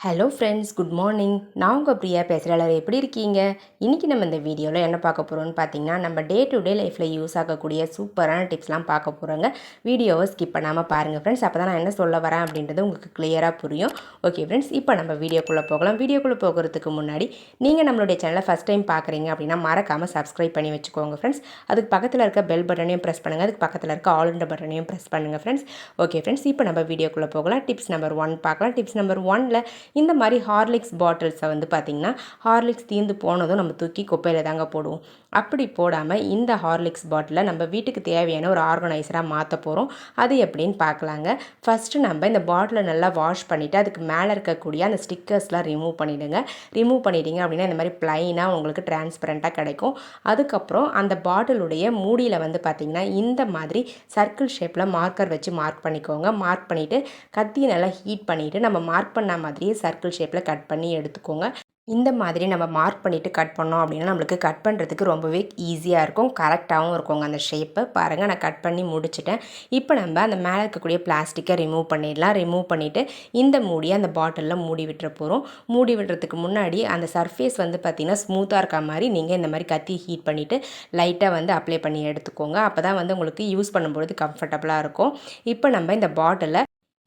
Hello friends, good morning. நான் உங்கள் பிரியா பேசுகிறேன். எல்லாரும் எப்படி இருக்கீங்க? இன்றைக்கி நம்ம இந்த வீடியோவில் என்ன பார்க்க போகிறோம்னு பார்த்தீங்கன்னா, நம்ம டே டு டே லைஃப்பில் யூஸ் ஆகக்கூடிய சூப்பரான டிப்ஸ்லாம் பார்க்க போகிறோங்க. வீடியோவை ஸ்கிப் பண்ணாமல் பாருங்கள் ஃப்ரெண்ட்ஸ். அப்போ தான் நான் என்ன சொல்ல வரேன் அப்படின்றது உங்களுக்கு கிளியராக புரியும். ஓகே ஃப்ரெண்ட்ஸ், இப்போ நம்ம வீடியோக்குள்ளே போகலாம். வீடியோக்குள்ளே போகிறதுக்கு முன்னாடி நீங்கள் நம்மளுடைய சேனலை ஃபஸ்ட் டைம் பார்க்குறீங்க அப்படின்னா மறக்காமல் சப்ஸ்கிரைப் பண்ணி வச்சுக்கோங்க ஃப்ரெண்ட்ஸ். அதுக்கு பக்கத்தில் இருக்க பெல் பட்டனையும் ப்ரெஸ் பண்ணுங்கள். அதுக்கு பக்கத்தில் இருக்க ஆல் பட்டனையும் ப்ரெஸ் பண்ணுங்கள் ஃப்ரெண்ட்ஸ். ஓகே ஃப்ரெண்ட்ஸ், இப்போ நம்ம வீடியோக்குள்ளே போகலாம். டிப்ஸ் நம்பர் 1 பார்க்கலாம். டிப்ஸ் நம்பர் 1ல் இந்த மாதிரி ஹார்லிக்ஸ் பாட்டில்ஸை வந்து பார்த்திங்கன்னா, ஹார்லிக்ஸ் தீர்ந்து போனதும் நம்ம தூக்கி குப்பையில் தாங்க போடுவோம். அப்படி போடாமல் இந்த ஹார்லிக்ஸ் பாட்டிலை நம்ம வீட்டுக்கு தேவையான ஒரு ஆர்கனைசராக மாற்ற போகிறோம். அது எப்படின்னு பார்க்கலாங்க. ஃபஸ்ட்டு நம்ம இந்த பாட்டிலை நல்லா வாஷ் பண்ணிவிட்டு அதுக்கு மேலே இருக்கக்கூடிய அந்த ஸ்டிக்கர்ஸ்லாம் ரிமூவ் பண்ணிவிடுங்க. ரிமூவ் பண்ணிட்டீங்க அப்படின்னா இந்த மாதிரி ப்ளைனாக உங்களுக்கு டிரான்ஸ்பரண்ட்டாக கிடைக்கும். அதுக்கப்புறம் அந்த பாட்டிலுடைய மூடியில் வந்து பார்த்திங்கன்னா இந்த மாதிரி சர்க்கிள் ஷேப்பில் மார்க்கர் வச்சு மார்க் பண்ணிக்கோங்க. மார்க் பண்ணிவிட்டு கத்தியை நல்லா ஹீட் பண்ணிவிட்டு நம்ம மார்க் பண்ண மாதிரியே சர்க்கிள் ஷேப்பில் கட் பண்ணி எடுத்துக்கோங்க. இந்த மாதிரி நம்ம மார்க் பண்ணிவிட்டு கட் பண்ணோம் அப்படின்னா நம்மளுக்கு கட் பண்ணுறதுக்கு ரொம்பவே ஈஸியாக இருக்கும், கரெக்டாகவும் இருக்குங்க அந்த ஷேப்பை. பாருங்கள், நான் கட் பண்ணி முடிச்சிட்டேன். இப்போ நம்ம அந்த மேலே இருக்கக்கூடிய பிளாஸ்டிக்கை ரிமூவ் பண்ணிடலாம். ரிமூவ் பண்ணிவிட்டு இந்த மூடியை அந்த பாட்டிலில் மூடி விட்டுற போகிறோம். மூடி விடுறதுக்கு முன்னாடி அந்த சர்ஃபேஸ் வந்து பார்த்திங்கன்னா ஸ்மூத்தாக இருக்க மாதிரி நீங்கள் இந்த மாதிரி கத்தி ஹீட் பண்ணிவிட்டு லைட்டாக வந்து அப்ளை பண்ணி எடுத்துக்கோங்க. அப்போ தான் வந்து உங்களுக்கு யூஸ் பண்ணும்பொழுது கம்ஃபர்டபுளாக இருக்கும். இப்போ நம்ம இந்த பாட்டிலை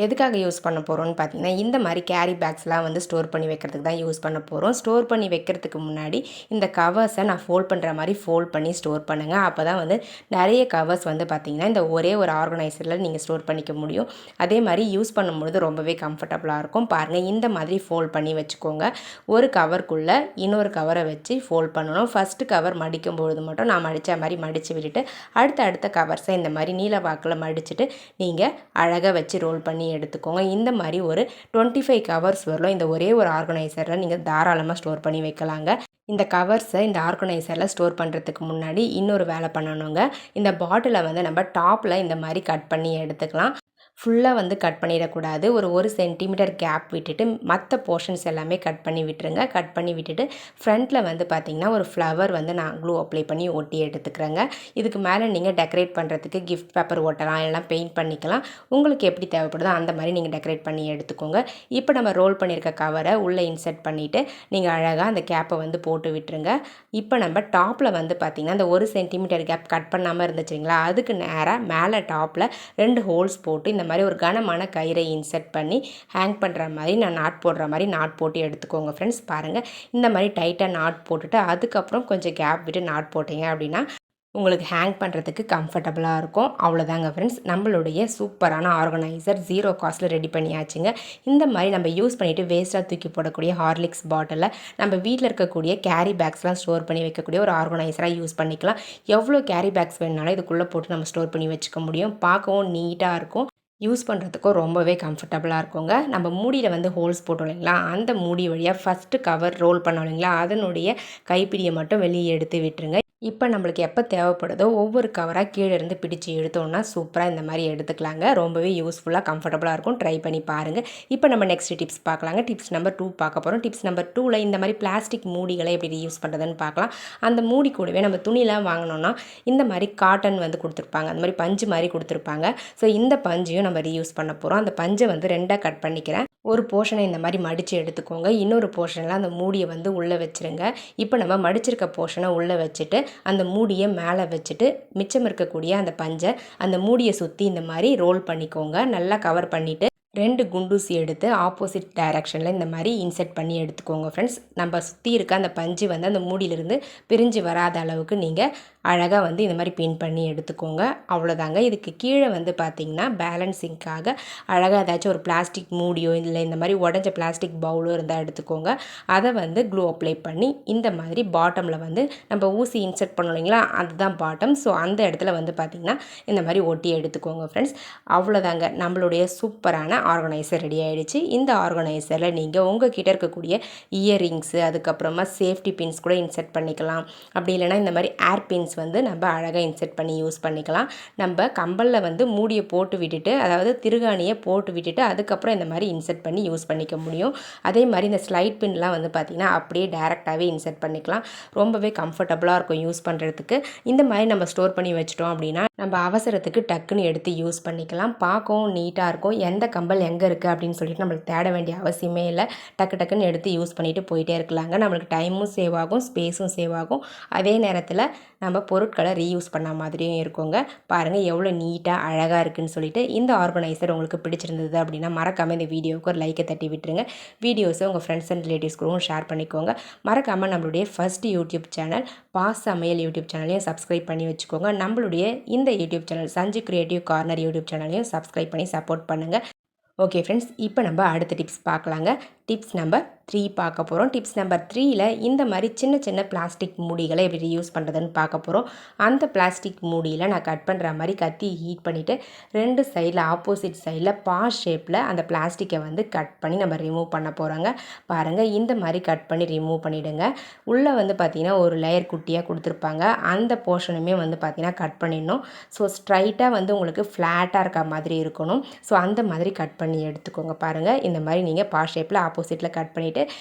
எதுக்காக யூஸ் பண்ண போகிறோம்னு பார்த்தீங்கன்னா, இந்த மாதிரி கேரி பேக்ஸ்லாம் வந்து ஸ்டோர் பண்ணி வைக்கிறதுக்கு தான் யூஸ் பண்ண போகிறோம். ஸ்டோர் பண்ணி வைக்கிறதுக்கு முன்னாடி இந்த கவர்ஸை நான் ஃபோல்ட் பண்ணுற மாதிரி ஃபோல்ட் பண்ணி ஸ்டோர் பண்ணுங்கள். அப்போ தான் வந்து நிறைய கவர்ஸ் வந்து பார்த்திங்கன்னா இந்த ஒரே ஒரு ஆர்கனைசரில் நீங்கள் ஸ்டோர் பண்ணிக்க முடியும். அதே மாதிரி யூஸ் பண்ணும்பொழுது ரொம்பவே கம்ஃபர்டபுளாக இருக்கும். பாருங்கள், இந்த மாதிரி ஃபோல்ட் பண்ணி வச்சுக்கோங்க. ஒரு கவருக்குள்ளே இன்னொரு கவரை வச்சு ஃபோல்ட் பண்ணணும். ஃபஸ்ட்டு கவர் மடிக்கும் பொழுது மட்டும் நான் மடித்த மாதிரி மடித்து விட்டுட்டு அடுத்த கவர்ஸை இந்த மாதிரி நீல வாக்கில் மடிச்சுட்டு நீங்கள் அழகாக வச்சு ரோல் பண்ணி எடுத்துக்கோங்க. இந்த மாதிரி ஒரு 25 கவர்ஸ் வரலாம் இந்த ஒரே ஒரு ஆர்கனைசரில் நீங்கள் தாராளமாக ஸ்டோர் பண்ணி வைக்கலாங்க. இந்த கவர்ஸை இந்த ஆர்கனைசரில் ஸ்டோர் பண்ணுறதுக்கு முன்னாடி இன்னொரு வேலை பண்ணணுங்க. இந்த பாட்டிலை வந்து நம்ம டாப்பில் இந்த மாதிரி கட் பண்ணி எடுத்துக்கலாம். ஃபுல்லாக வந்து கட் பண்ணிடக்கூடாது. ஒரு சென்டிமீட்டர் கேப் விட்டுட்டு மற்ற போர்ஷன்ஸ் எல்லாமே கட் பண்ணி விட்டுருங்க. கட் பண்ணி விட்டுட்டு ஃப்ரண்ட்டில் வந்து பார்த்திங்கன்னா ஒரு ஃப்ளவர் வந்து நான் க்ளூ அப்ளை பண்ணி ஒட்டி எடுத்துக்கிறேங்க. இதுக்கு மேலே நீங்கள் டெக்கரேட் பண்ணுறதுக்கு கிஃப்ட் பேப்பர் ஒட்டலாம், எல்லாம் பெயிண்ட் பண்ணிக்கலாம். உங்களுக்கு எப்படி தேவைப்படுதோ அந்த மாதிரி நீங்கள் டெக்கரேட் பண்ணி எடுத்துக்கோங்க. இப்போ நம்ம ரோல் பண்ணியிருக்க கவரை உள்ளே இன்சர்ட் பண்ணிவிட்டு நீங்கள் அழகாக அந்த கேப்பை வந்து போட்டு விட்டுருங்க. இப்போ நம்ம டாப்பில் வந்து பார்த்திங்கன்னா இந்த 1 சென்டிமீட்டர் கேப் கட் பண்ணாமல் இருந்துச்சுங்களா, அதுக்கு நேராக மேலே டாப்பில் 2 ஹோல்ஸ் போட்டு இந்த மாதிரி ஒரு கனமான கயிறை இன்சர்ட் பண்ணி ஹேங் பண்ணுற மாதிரி நான் நாட் போடுற மாதிரி நாட் போட்டு எடுத்துக்கோங்க ஃப்ரெண்ட்ஸ். பாருங்கள், இந்த மாதிரி டைட்டாக நாட் போட்டுட்டு அதுக்கப்புறம் கொஞ்சம் கேப் விட்டு நாட் போட்டிங்க அப்படின்னா உங்களுக்கு ஹேங் பண்ணுறதுக்கு கம்ஃபர்டபுளாக இருக்கும். அவ்வளோதாங்க ஃப்ரெண்ட்ஸ், நம்மளுடைய சூப்பரான ஆர்கனைசர் 0 காஸ்ட்டில் ரெடி பண்ணியாச்சுங்க. இந்த மாதிரி நம்ம யூஸ் பண்ணிவிட்டு வேஸ்ட்டாக தூக்கி போடக்கூடிய ஹார்லிக்ஸ் பாட்டிலில் நம்ம வீட்டில் இருக்கக்கூடிய கேரி பேக்ஸ்லாம் ஸ்டோர் பண்ணி வைக்கக்கூடிய ஒரு ஆர்கனைசராக யூஸ் பண்ணிக்கலாம். எவ்வளோ கேரி பேக்ஸ் வேணுனாலும் இதுக்குள்ளே போட்டு நம்ம ஸ்டோர் பண்ணி வச்சுக்க முடியும். பார்க்கவும் நீட்டாக இருக்கும், யூஸ் பண்ணுறதுக்கும் ரொம்பவே கம்ஃபர்டபுளாக இருக்குங்க. நம்ம மூடியில் வந்து ஹோல்ஸ் போட்டோம் இல்லைங்களா, அந்த மூடி வழியாக ஃபஸ்ட்டு கவர் ரோல் பண்ணோம் இல்லைங்களா, அதனுடைய கைப்பிடியை மட்டும் வெளியே எடுத்து விட்டுருங்க. இப்போ நம்மளுக்கு எப்போ தேவைப்படுதோ ஒவ்வொரு கவராக கீழே இருந்து பிடிச்சி எடுத்தோம்னா சூப்பராக இந்த மாதிரி எடுத்துக்கலாங்க. ரொம்பவே யூஸ்ஃபுல்லாக கம்ஃபர்டபுளாக இருக்கும். ட்ரை பண்ணி பாருங்கள். இப்போ நம்ம நெக்ஸ்ட் டிப்ஸ் பார்க்கலாங்க. டிப்ஸ் நம்பர் 2 பார்க்க போகிறோம். டிப்ஸ் நம்பர் 2ல் இந்த மாதிரி பிளாஸ்டிக் மூடிகளை எப்படி யூஸ் பண்ணுறதுன்னு பார்க்கலாம். அந்த மூடி கூடவே நம்ம துணிலாம் வாங்கினோன்னா இந்த மாதிரி காட்டன் வந்து கொடுத்துருப்பாங்க, அந்த மாதிரி பஞ்சு மாதிரி கொடுத்துருப்பாங்க. ஸோ இந்த பஞ்சையும் நம்ம ரீயூஸ் பண்ண போகிறோம். அந்த பஞ்சை வந்து 2ஆக கட் பண்ணிக்கிறேன். ஒரு போர்ஷனை இந்த மாதிரி மடித்து எடுத்துக்கோங்க. இன்னொரு போர்ஷனில் அந்த மூடியை வந்து உள்ளே வச்சுருங்க. இப்போ நம்ம மடிச்சிருக்க போர்ஷனை உள்ளே வச்சுட்டு அந்த மூடியை மேலே வச்சுட்டு மிச்சம் இருக்கக்கூடிய அந்த பஞ்சை அந்த மூடியை சுற்றி இந்த மாதிரி ரோல் பண்ணிக்கோங்க. நல்லா கவர் பண்ணிவிட்டு 2 குண்டூசி எடுத்து ஆப்போசிட் டைரக்ஷனில் இந்த மாதிரி இன்செர்ட் பண்ணி எடுத்துக்கோங்க ஃப்ரெண்ட்ஸ். நம்ம சுற்றி இருக்க அந்த பஞ்சு வந்து அந்த மூடியிலிருந்து பிரிஞ்சு வராத அளவுக்கு நீங்கள் அழகாக வந்து இந்த மாதிரி பின் பண்ணி எடுத்துக்கோங்க. அவ்வளோதாங்க. இதுக்கு கீழே வந்து பார்த்திங்கன்னா பேலன்ஸிங்காக அழகாக ஏதாச்சும் ஒரு பிளாஸ்டிக் மூடியோ இல்லை இந்த மாதிரி உடஞ்ச பிளாஸ்டிக் பவுலோ இருந்தால் எடுத்துக்கோங்க. அதை வந்து க்ளூ அப்ளை பண்ணி இந்த மாதிரி பாட்டமில் வந்து நம்ம ஊசி இன்செர்ட் பண்ணோம் இல்லைங்களா, அதுதான் பாட்டம். ஸோ அந்த இடத்துல வந்து பார்த்திங்கன்னா இந்த மாதிரி ஒட்டி எடுத்துக்கோங்க ஃப்ரெண்ட்ஸ். அவ்வளோதாங்க, நம்மளுடைய சூப்பரான ஆர்கனைசர் ரெடி ஆகிடுச்சு. இந்த ஆர்கனைசரில் நீங்கள் உங்கள் கிட்ட இருக்கக்கூடிய இயரிங்ஸு, அதுக்கப்புறமா சேஃப்டி பின்ஸ் கூட இன்செர்ட் பண்ணிக்கலாம். அப்படி இல்லைனா இந்த மாதிரி ஏர் பின்ஸ் வந்து நம்ம அழகாக இன்செர்ட் பண்ணி யூஸ் பண்ணிக்கலாம். நம்ம கம்பலில் வந்து மூடியை போட்டு விட்டுட்டு, அதாவது திருகாணியை போட்டு விட்டுட்டு அதுக்கப்புறம் இந்த மாதிரி இன்செர்ட் பண்ணி யூஸ் பண்ணிக்க முடியும். அதே மாதிரி இந்த ஸ்லைட் பின்லாம் வந்து பார்த்திங்கன்னா அப்படியே டேரெக்டாகவே இன்செர்ட் பண்ணிக்கலாம். ரொம்பவே கம்ஃபர்டபுளாக இருக்கும் யூஸ் பண்ணுறதுக்கு. இந்த மாதிரி நம்ம ஸ்டோர் பண்ணி வச்சிட்டோம் அப்படின்னா நம்ம அவசரத்துக்கு டக்குன்னு எடுத்து யூஸ் பண்ணிக்கலாம். பார்க்கவும் நீட்டாக இருக்கும். எந்த கம்பல் எங்கே இருக்குது அப்படின்னு சொல்லிட்டு நம்மளுக்கு தேட வேண்டிய அவசியமே இல்லை. டக்குன்னு எடுத்து யூஸ் பண்ணிவிட்டு போயிட்டே இருக்கலாங்க. நம்மளுக்கு டைமும் சேவ் ஆகும், ஸ்பேஸும் சேவ் ஆகும். அதே நேரத்தில் நம்ம பொருட்களை ரீயூஸ் பண்ண மாதிரியும் இருக்குங்க. பாருங்கள் எவ்வளோ நீட்டாக அழகாக இருக்குதுன்னு சொல்லிட்டு. இந்த ஆர்கனைசர் உங்களுக்கு பிடிச்சிருந்தது அப்படின்னா மறக்காமல் இந்த வீடியோவுக்கு ஒரு லைக்கை தட்டி விட்டுருங்க. வீடியோஸை உங்கள் ஃப்ரெண்ட்ஸ் அண்ட் ரிலேட்டிவ்ஸ்க்கும் ஷேர் பண்ணிக்கோங்க. மறக்காமல் நம்மளுடைய ஃபர்ஸ்ட் யூடியூப் சேனல் சமையல் யூடியூப் சேனலையும் சப்ஸ்கிரைப் பண்ணி வச்சுக்கோங்க. நம்மளுடைய இந்த YouTube channel Sanju creative corner YouTube சேனலையும் சப்ஸ்கிரைப் பண்ணி சப்போர்ட் பண்ணுங்கள். ஓகே ஃப்ரெண்ட்ஸ், இப்போ நம்ம அடுத்த டிப்ஸ் பார்க்கலாங்க. டிப்ஸ் நம்பர் 3 பார்க்க போகிறோம். டிப்ஸ் நம்பர் 3ல் இந்த மாதிரி சின்ன சின்ன பிளாஸ்டிக் மூடிகளை எப்படி யூஸ் பண்ணுறதுன்னு பார்க்க போகிறோம். அந்த பிளாஸ்டிக் மூடியில் நான் கட் பண்ணுற மாதிரி கத்தி ஹீட் பண்ணிவிட்டு 2 சைடில் ஆப்போசிட் சைடில் பாஸ் ஷேப்பில் அந்த பிளாஸ்டிக்கை வந்து கட் பண்ணி நம்ம ரிமூவ் பண்ண போகிறோங்க. பாருங்கள் இந்த மாதிரி கட் பண்ணி ரிமூவ் பண்ணிவிடுங்க. உள்ளே வந்து பார்த்திங்கன்னா ஒரு லேயர் குட்டியாக கொடுத்துருப்பாங்க. அந்த போர்ஷனுமே வந்து பார்த்திங்கன்னா கட் பண்ணிடணும். ஸோ ஸ்ட்ரைட்டாக வந்து உங்களுக்கு ஃப்ளாட்டாக இருக்க மாதிரி இருக்கணும். ஸோ அந்த மாதிரி கட் பண்ணி எடுத்துக்கோங்க. பாருங்கள் இந்த மாதிரி நீங்கள் பாஸ் ஷேப்பில் ஆப்போசிட்டில் கட் பண்ணிவிட்டு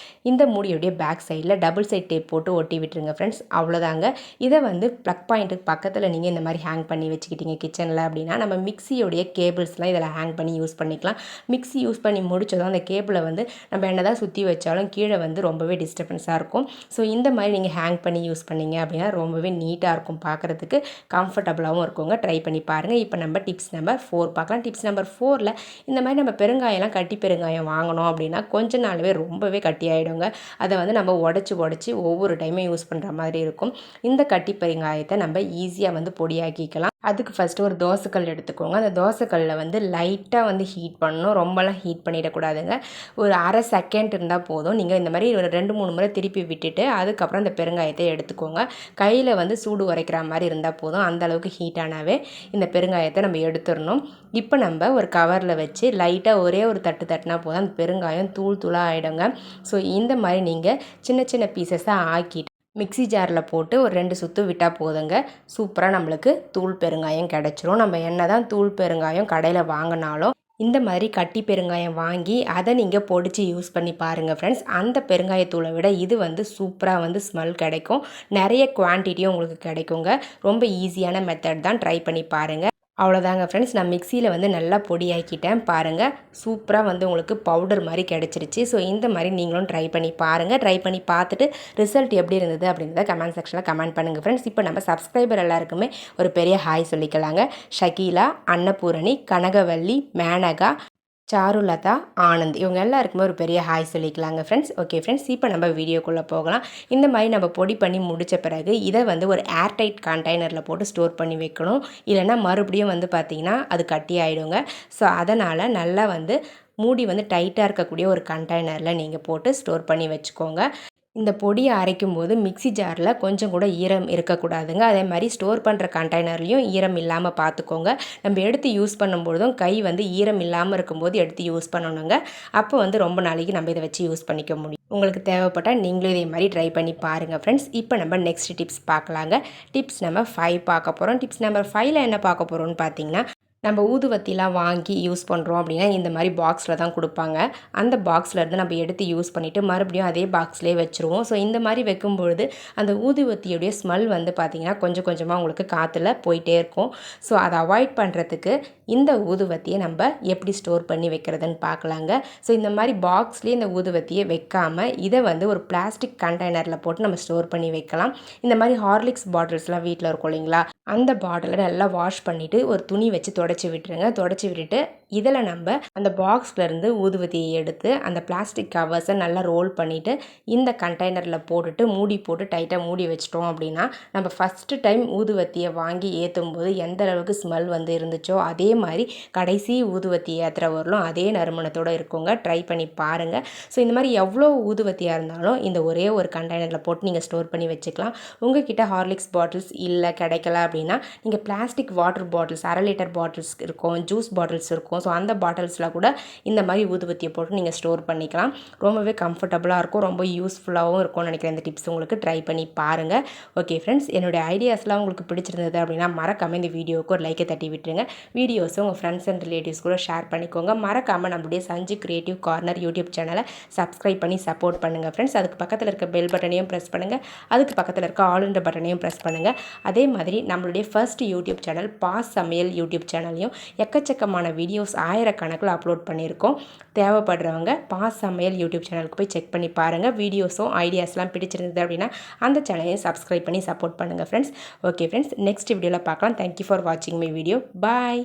இந்த மூடியோடைய பேக் சைடில் டபுள் சைட் டேப் போட்டு ஒட்டி விட்டுருங்க ஃப்ரெண்ட்ஸ். அவ்வளோதாங்க. இதை வந்து ப்ளக் பாயிண்ட்டுக்கு பக்கத்தில் நீங்கள் இந்த மாதிரி ஹேங் பண்ணி வச்சுக்கிட்டீங்க கிச்சனில் அப்படின்னா நம்ம மிக்சியோடைய கேபிள்ஸ்லாம் இதில் ஹேங் பண்ணி யூஸ் பண்ணிக்கலாம். மிக்சி யூஸ் பண்ணி முடிச்சதும் அந்த கேபிளை வந்து நம்ம என்ன தான் சுற்றி வச்சாலும் கீழே வந்து ரொம்பவே டிஸ்டர்பன்ஸாக இருக்கும். ஸோ இந்த மாதிரி நீங்கள் ஹேங் பண்ணி யூஸ் பண்ணிங்க அப்படின்னா ரொம்பவே நீட்டாக இருக்கும், பார்க்குறதுக்கு கம்ஃபர்டபுளாகவும் இருக்குங்க. ட்ரை பண்ணி பாருங்கள். இப்போ நம்ம டிப்ஸ் நம்பர் 4 பார்க்கலாம். டிப்ஸ் நம்பர் 4ல் இந்த மாதிரி நம்ம பெருங்காயம்லாம் கட்டி பெருங்காயம் வாங்கினோம் அப்படின்னா கொஞ்ச நாளவே ரொம்பவே கட்டி ஆகிடுங்க. அதை வந்து நம்ம உடச்சி ஒவ்வொரு டைமும் யூஸ் பண்ணுற மாதிரி இருக்கும். இந்த கட்டி பெருங்காயத்தை நம்ம ஈஸியாக வந்து பொடியாக்கிக்கலாம். அதுக்கு ஃபஸ்ட்டு ஒரு தோசைக்கல் எடுத்துக்கோங்க. அந்த தோசைக்கல்லில் வந்து லைட்டாக வந்து ஹீட் பண்ணணும், ரொம்பலாம் ஹீட் பண்ணிடக்கூடாதுங்க. ஒரு அரை செகண்ட் இருந்தால் போதும். நீங்கள் இந்த மாதிரி ஒரு 2-3 முறை திருப்பி விட்டுட்டு அதுக்கப்புறம் அந்த பெருங்காயத்தை எடுத்துக்கோங்க. கையில் வந்து சூடு உரைக்கிற மாதிரி இருந்தால் போதும். அந்தளவுக்கு ஹீட்டானாவே இந்த பெருங்காயத்தை நம்ம எடுத்துடணும். இப்போ நம்ம ஒரு கவரில் வச்சு லைட்டாக ஒரே ஒரு தட்டுனா போதும், அந்த பெருங்காயம் தூளாக ஆகிடுங்க. ஸோ இந்த மாதிரி நீங்கள் சின்ன சின்ன பீசஸாக ஆக்கிட்டு மிக்ஸி ஜாரில் போட்டு ஒரு 2 சுற்று விட்டால் போதுங்க. சூப்பராக நம்மளுக்கு தூள் பெருங்காயம் கிடச்சிரும். நம்ம என்ன தான் தூள் பெருங்காயம் கடையில் வாங்கினாலும் இந்த மாதிரி கட்டி பெருங்காயம் வாங்கி அதை நீங்கள் பொடிச்சு யூஸ் பண்ணி பாருங்கள் ஃப்ரெண்ட்ஸ். அந்த பெருங்காயத்தூளை விட இது வந்து சூப்பராக வந்து ஸ்மெல் கிடைக்கும். நிறைய குவான்டிட்டியும் உங்களுக்கு கிடைக்குங்க. ரொம்ப ஈஸியான மெத்தட் தான், ட்ரை பண்ணி பாருங்கள். அவ்வளோதாங்க ஃப்ரெண்ட்ஸ், நான் மிக்சியில் வந்து நல்லா பொடியாக்கிட்டேன். பாருங்கள் சூப்பராக வந்து உங்களுக்கு பவுடர் மாதிரி கிடச்சிருச்சு. ஸோ இந்த மாதிரி நீங்களும் ட்ரை பண்ணி பாருங்கள். ட்ரை பண்ணி பார்த்துட்டு ரிசல்ட் எப்படி இருந்தது அப்படின்றத கமெண்ட் செக்ஷனில் கமெண்ட் பண்ணுங்கள் ஃப்ரெண்ட்ஸ். இப்போ நம்ம சப்ஸ்கிரைபர் எல்லாருக்குமே ஒரு பெரிய ஹாய் சொல்லிக்கலாங்க. ஷகீலா, அன்னபூரணி, கனகவல்லி, மேனகா, சாருலதா, ஆனந்த் இவங்க எல்லாருக்குமே ஒரு பெரிய ஹாய் சொல்லிக்கலாங்க ஃப்ரெண்ட்ஸ். ஓகே ஃப்ரெண்ட்ஸ், இப்போ நம்ம வீடியோக்குள்ளே போகலாம். இந்த மாதிரி நம்ம பொடி பண்ணி முடித்த பிறகு இதை வந்து ஒரு ஏர்டைட் கண்டெய்னரில் போட்டு ஸ்டோர் பண்ணி வைக்கணும். இல்லைனா மறுபடியும் வந்து பார்த்திங்கன்னா அது கட்டி ஆகிடுங்க. ஸோ அதனால் நல்லா வந்து மூடி வந்து டைட்டாக இருக்கக்கூடிய ஒரு கண்டெய்னரில் நீங்கள் போட்டு ஸ்டோர் பண்ணி வச்சுக்கோங்க. இந்த பொடியை அரைக்கும் போது மிக்ஸி ஜாரில் கொஞ்சம் கூட ஈரம் இருக்கக்கூடாதுங்க. அதே மாதிரி ஸ்டோர் பண்ணுற கண்டெய்னர்லையும் ஈரம் இல்லாமல் பார்த்துக்கோங்க. நம்ம எடுத்து யூஸ் பண்ணும்பொழுதும் கை வந்து ஈரம் இல்லாமல் இருக்கும்போது எடுத்து யூஸ் பண்ணணுங்க. அப்போ வந்து ரொம்ப நாளைக்கு நம்ம இதை வச்சு யூஸ் பண்ணிக்க முடியும். உங்களுக்கு தேவைப்பட்டால் நீங்களும் இதே மாதிரி ட்ரை பண்ணி பாருங்கள் ஃப்ரெண்ட்ஸ். இப்போ நம்ம நெக்ஸ்ட் டிப்ஸ் பார்க்கலாங்க. டிப்ஸ் நம்பர் 5 பார்க்க போகிறோம். டிப்ஸ் நம்பர் 5ல் என்ன பார்க்க போகிறோம்னு பார்த்தீங்கன்னா, நம்ம ஊதுவத்திலாம் வாங்கி யூஸ் பண்ணுறோம் அப்படின்னா இந்த மாதிரி பாக்ஸில் தான் கொடுப்பாங்க. அந்த பாக்ஸ்லேருந்து நம்ம எடுத்து யூஸ் பண்ணிவிட்டு மறுபடியும் அதே பாக்ஸ்லேயே வச்சுருவோம். ஸோ இந்த மாதிரி வைக்கும்பொழுது அந்த ஊதுவத்தியுடைய ஸ்மெல் வந்து பார்த்திங்கன்னா கொஞ்சம் கொஞ்சமாக உங்களுக்கு காற்றுல போயிட்டே இருக்கும். ஸோ அதை அவாய்ட் பண்ணுறதுக்கு இந்த ஊதுவத்தியை நம்ம எப்படி ஸ்டோர் பண்ணி வைக்கிறதுன்னு பார்க்கலாங்க. ஸோ இந்த மாதிரி பாக்ஸ்லேயே இந்த ஊதுவத்தியை வைக்காமல் இதை வந்து ஒரு பிளாஸ்டிக் கண்டெய்னரில் போட்டு நம்ம ஸ்டோர் பண்ணி வைக்கலாம். இந்த மாதிரி ஹார்லிக்ஸ் பாட்டில்ஸ்லாம் வீட்டில் இருக்கும் இல்லைங்களா, அந்த பாட்டிலை நல்லா வாஷ் பண்ணிவிட்டு ஒரு துணி வச்சு தொடச்சி விட்டுருங்க. தொடச்சி விட்டுட்டு இதில் நம்ம அந்த பாக்ஸ்லேருந்து ஊதுவத்தியை எடுத்து அந்த பிளாஸ்டிக் கவர்ஸை நல்லா ரோல் பண்ணிவிட்டு இந்த கண்டெய்னரில் போட்டுட்டு மூடி போட்டு டைட்டாக மூடி வச்சிட்டோம் அப்படின்னா நம்ம ஃபஸ்ட்டு டைம் ஊதுவத்தியை வாங்கி ஏற்றும் போது எந்த அளவுக்கு ஸ்மெல் வந்து இருந்துச்சோ அதே மாதிரி கடைசி ஊதுவத்தி ஏற்றுற வரலும் அதே நறுமணத்தோடு இருக்குங்க. ட்ரை பண்ணி பாருங்கள். ஸோ இந்த மாதிரி எவ்வளோ ஊதுவத்தியாக இருந்தாலும் இந்த ஒரே ஒரு கண்டெய்னரில் போட்டு நீங்கள் ஸ்டோர் பண்ணி வச்சுக்கலாம். உங்ககிட்ட ஹார்லிக்ஸ் பாட்டில்ஸ் இல்லை கிடைக்கல அப்படின்னா நீங்கள் plastic water bottles 1/2 litre bottles இருக்கும், ஜூஸ் பாட்டில்ஸ் இருக்கும். இருக்கும். ஸோ அந்த பாட்டில்ஸில் கூட இந்த மாதிரி ஊதுபத்தியை போட்டு நீங்கள் ஸ்டோர் பண்ணிக்கலாம். ரொம்பவே கம்ஃபர்டபுளாக இருக்கும், ரொம்ப யூஸ்ஃபுல்லாகவும் இருக்கும்னு நினைக்கிறேன். இந்த டிப்ஸ் உங்களுக்கு ட்ரை பண்ணி பாருங்கள். ஓகே ஃப்ரெண்ட்ஸ், என்னுடைய ஐடியாஸ்லாம் உங்களுக்கு பிடிச்சிருந்தது அப்படின்னா மறக்காமல் இந்த வீடியோவுக்கு ஒரு லைக்கை தட்டி விட்டுருங்க. வீடியோஸை உங்கள் ஃப்ரெண்ட்ஸ் அண்ட் ரிலேட்டிவ்ஸ் கூட ஷேர் பண்ணிக்கோங்க. மறக்காமல் நம்மளுடைய சஞ்சு கிரியேட்டிவ் கார்னர் யூடியூப் சேனலை சப்ஸ்கிரைப் பண்ணி சப்போர்ட் பண்ணுங்கள் ஃப்ரெண்ட்ஸ். அதுக்கு பக்கத்தில் இருக்க பெல் பட்டனையும் ப்ரெஸ் பண்ணுங்கள். அதுக்கு பக்கத்தில் இருக்க ஆல் என்ற பட்டனையும் ப்ரெஸ் பண்ணுங்கள். அதே மாதிரி நம்மளுடைய ஃபர்ஸ்ட் யூடியூப் சேனல் பாஸ் சமையல் யூடியூப் சேனல்லையும் எக்கச்சக்கமான வீடியோஸ் ஆயிரக்கணக்கில் அப்லோட் பண்ணியிருக்கோம். தேவைப்படுறவங்க பாஸ் சமையல் யூடியூப் சேனலுக்கு போய் செக் பண்ணி பாருங்கள். வீடியோஸும் ஐடியாஸ்லாம் பிடிச்சிருந்தது அப்படின்னா அந்த சேனலையும் சப்ஸ்கிரைப் பண்ணி சப்போர்ட் பண்ணுங்கள் ஃப்ரெண்ட்ஸ். ஓகே ஃப்ரெண்ட்ஸ், நெக்ஸ்ட் வீடியோவில் பார்க்கலாம். தேங்க்யூ ஃபார் வாட்சிங் மை வீடியோ. பாய்.